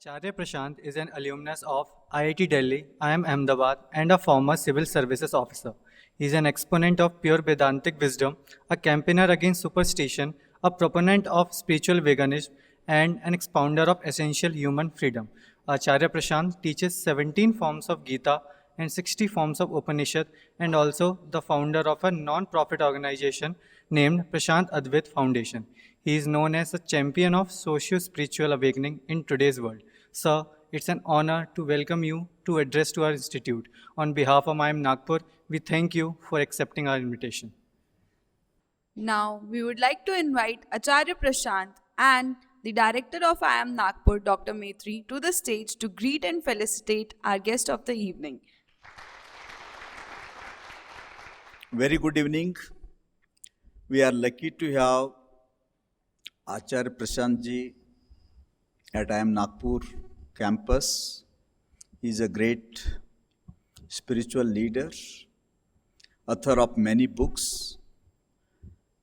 Acharya Prashant is an alumnus of IIT Delhi, IIM Ahmedabad, and a former civil services officer. He is an exponent of pure Vedantic wisdom, a campaigner against superstition, a proponent of spiritual veganism, and an expounder of essential human freedom. Acharya Prashant teaches 17 forms of Gita and 60 forms of Upanishad, and also the founder of a non-profit organization named Prashant Advait Foundation. He is known as a champion of socio-spiritual awakening in today's world. Sir, it's an honor to welcome you to address to our institute. On behalf of IIM-Nagpur, we thank you for accepting our invitation. Now, we would like to invite Acharya Prashant and the director of IIM-Nagpur, Dr. Maitri, to the stage to greet and felicitate our guest of the evening. Very good evening. We are lucky to have Acharya Prashant ji at IIM-Nagpur campus. He is a great spiritual leader, author of many books.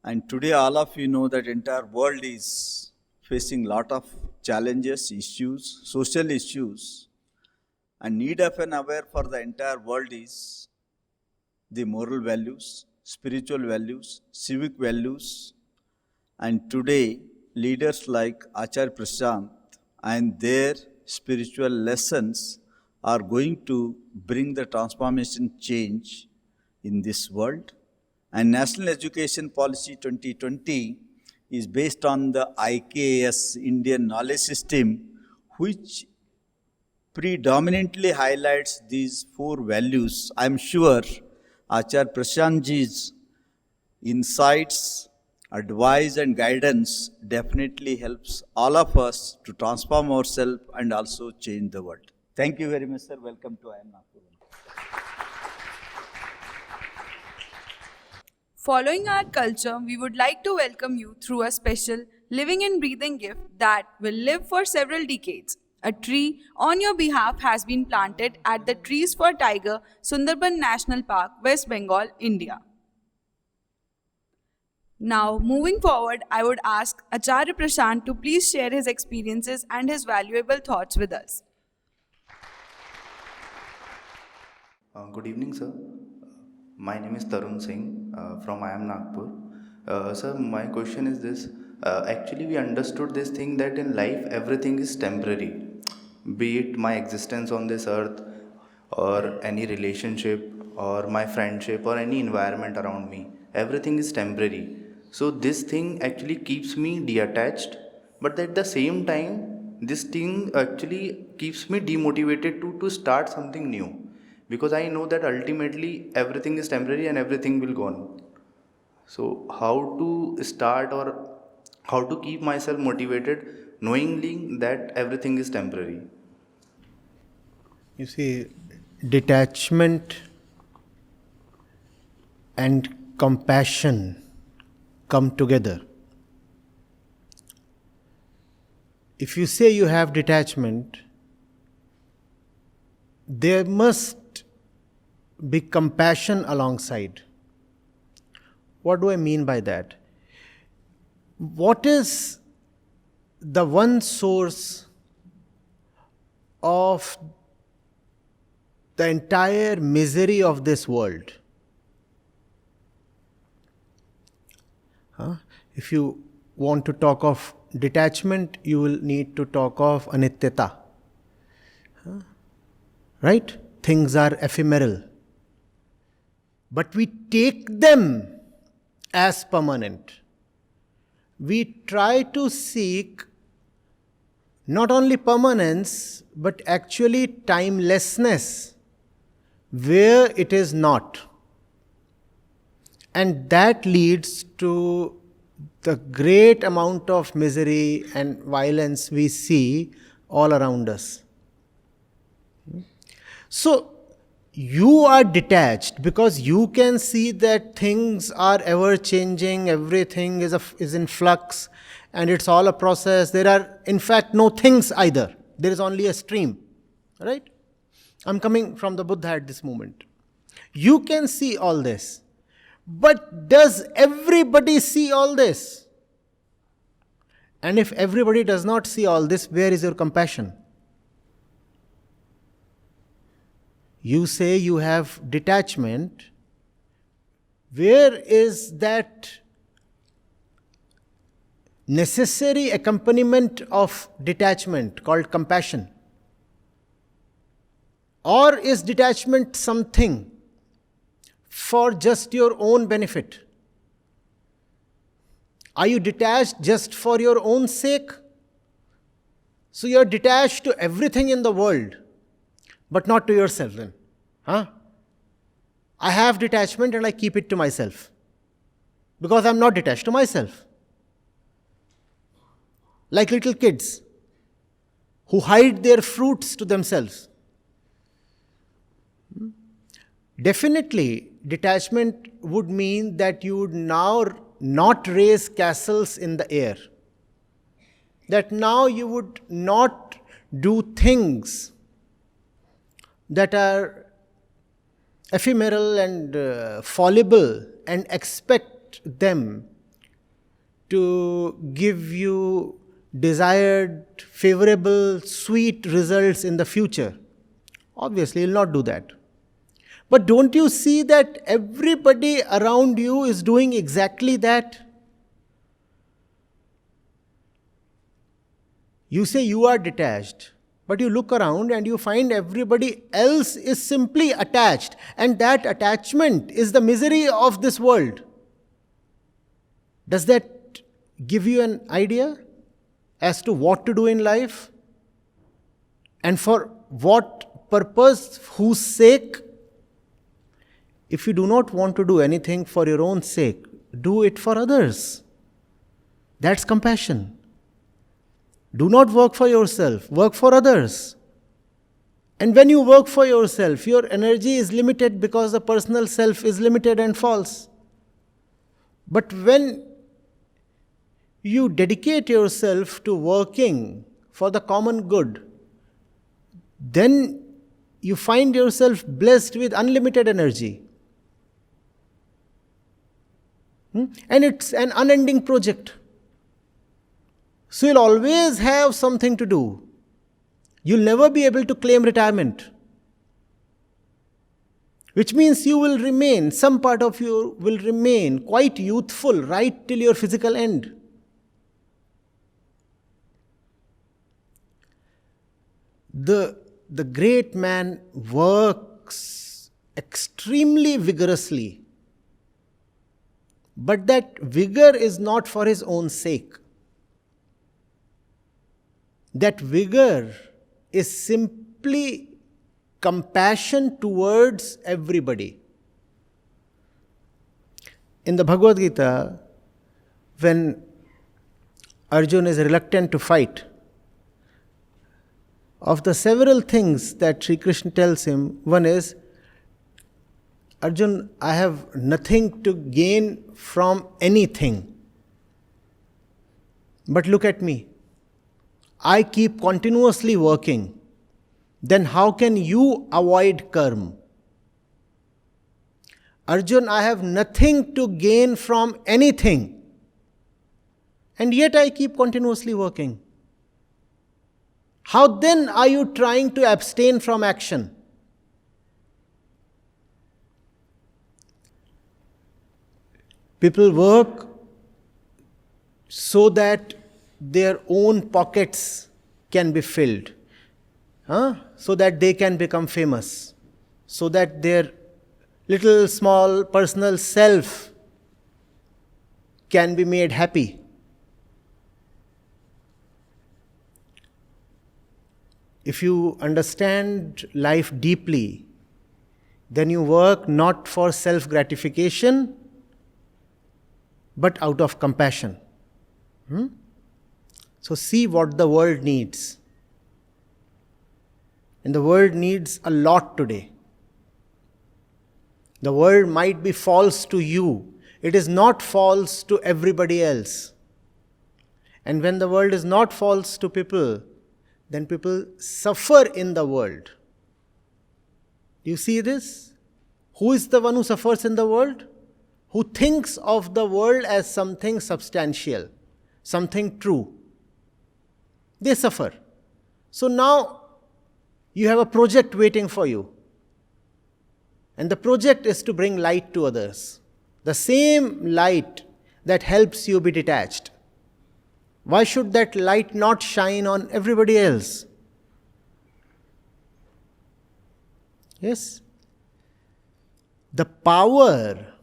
And today all of you know that entire world is facing lot of challenges, issues, social issues. And need of an aware for the entire world is the moral values, spiritual values, civic values. And today, leaders like Acharya Prashant and their spiritual lessons are going to bring the transformation change in this world. And National Education Policy 2020 is based on the IKS, Indian Knowledge System, which predominantly highlights these four values. I am sure Acharya Prashant ji's insights, advice and guidance definitely helps all of us to transform ourselves and also change the world. Thank you very much, sir. Welcome to IIM-Nagpur. Following our culture, we would like to welcome you through a special living and breathing gift that will live for several decades. A tree on your behalf has been planted at the Trees for Tiger, Sundarban National Park, West Bengal, India. Now, moving forward, I would ask Acharya Prashant to please share his experiences and his valuable thoughts with us. Good evening, sir. My name is Tarun Singh from IIM-Nagpur. Sir, my question is this. Actually, we understood this thing that in life everything is temporary. Be it my existence on this earth or any relationship or my friendship or any environment around me. Everything is temporary. So this thing actually keeps me detached, but at the same time, this thing actually keeps me demotivated to start something new. Because I know that ultimately everything is temporary and everything will go on. So how to start or how to keep myself motivated knowingly that everything is temporary? You see, detachment and compassion come together. If you say you have detachment, there must be compassion alongside. What do I mean by that? What is the one source of the entire misery of this world? If you want to talk of detachment, you will need to talk of anityata. Right? Things are ephemeral. But we take them as permanent. We try to seek not only permanence, but actually timelessness, where it is not. And that leads to the great amount of misery and violence we see all around us. So, you are detached because you can see that things are ever changing, everything is in flux, and it's all a process. There are, in fact, no things either. There is only a stream. Right? I'm coming from the Buddha at this moment. You can see all this. But does everybody see all this? And if everybody does not see all this, where is your compassion? You say you have detachment. Where is that necessary accompaniment of detachment called compassion? Or is detachment something for just your own benefit? Are you detached just for your own sake? So you are detached to everything in the world, but not to yourself then. I have detachment and I keep it to myself because I'm not detached to myself. Like little kids who hide their fruits to themselves. Definitely, detachment would mean that you would now not raise castles in the air. That now you would not do things that are ephemeral and fallible and expect them to give you desired, favorable, sweet results in the future. Obviously, you'll not do that. But don't you see that everybody around you is doing exactly that? You say you are detached, but you look around and you find everybody else is simply attached, and that attachment is the misery of this world. Does that give you an idea as to what to do in life? And for what purpose, whose sake? If you do not want to do anything for your own sake, do it for others. That's compassion. Do not work for yourself, work for others. And when you work for yourself, your energy is limited because the personal self is limited and false. But when you dedicate yourself to working for the common good, then you find yourself blessed with unlimited energy. And it's an unending project. So you'll always have something to do. You'll never be able to claim retirement. Which means you will remain, some part of you will remain quite youthful right till your physical end. The great man works extremely vigorously. But that vigor is not for his own sake. That vigor is simply compassion towards everybody. In the Bhagavad Gita, when Arjuna is reluctant to fight, of the several things that Sri Krishna tells him, one is, Arjun, I have nothing to gain from anything. But look at me. I keep continuously working. Then how can you avoid karma? Arjun, I have nothing to gain from anything. And yet I keep continuously working. How then are you trying to abstain from action? People work so that their own pockets can be filled, so that they can become famous, so that their little small personal self can be made happy. If you understand life deeply, then you work not for self-gratification, but out of compassion. So see what the world needs. And the world needs a lot today. The world might be false to you. It is not false to everybody else. And when the world is not false to people, then people suffer in the world. Do you see this? Who is the one who suffers in the world? Who thinks of the world as something substantial, something true. They suffer. So now you have a project waiting for you. And the project is to bring light to others. The same light that helps you be detached. Why should that light not shine on everybody else? Yes? The power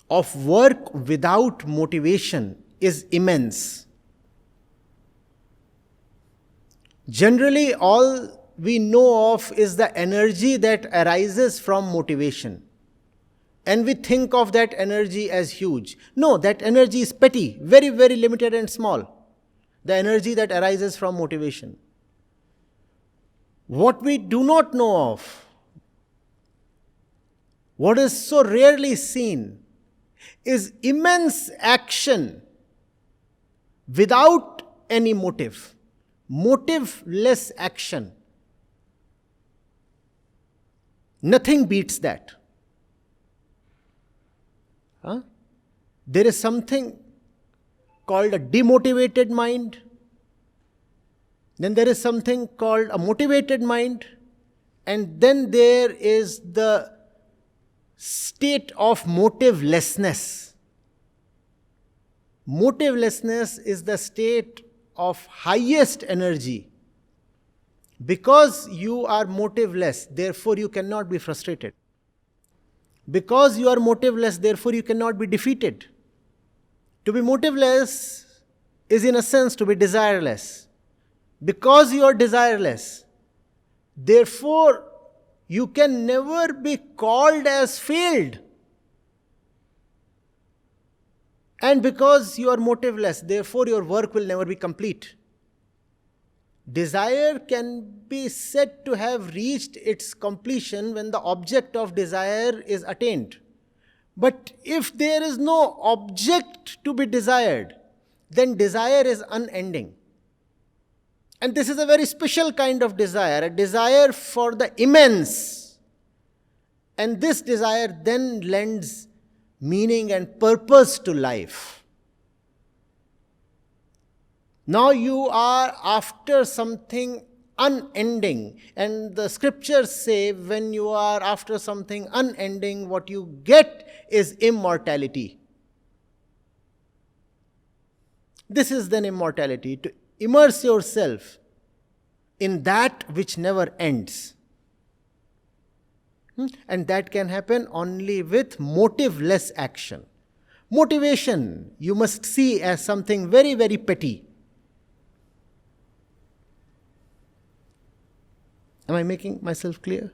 of work without motivation is immense. Generally, all we know of is the energy that arises from motivation. And we think of that energy as huge. No, that energy is petty, very, very limited and small. The energy that arises from motivation. What we do not know of, what is so rarely seen, is immense action without any motive. Motiveless action. Nothing beats that. There is something called a demotivated mind. Then there is something called a motivated mind. And then there is the state of motivelessness. Motivelessness is the state of highest energy. Because you are motiveless, therefore you cannot be frustrated. Because you are motiveless, therefore you cannot be defeated. To be motiveless is in a sense to be desireless. Because you are desireless, therefore you can never be called as failed. And because you are motiveless, therefore your work will never be complete. Desire can be said to have reached its completion when the object of desire is attained. But if there is no object to be desired, then desire is unending. And this is a very special kind of desire, a desire for the immense. And this desire then lends meaning and purpose to life. Now you are after something unending. And the scriptures say when you are after something unending, what you get is immortality. This is then immortality, to immerse yourself in that which never ends. And that can happen only with motiveless action. Motivation you must see as something very, very petty. Am I making myself clear?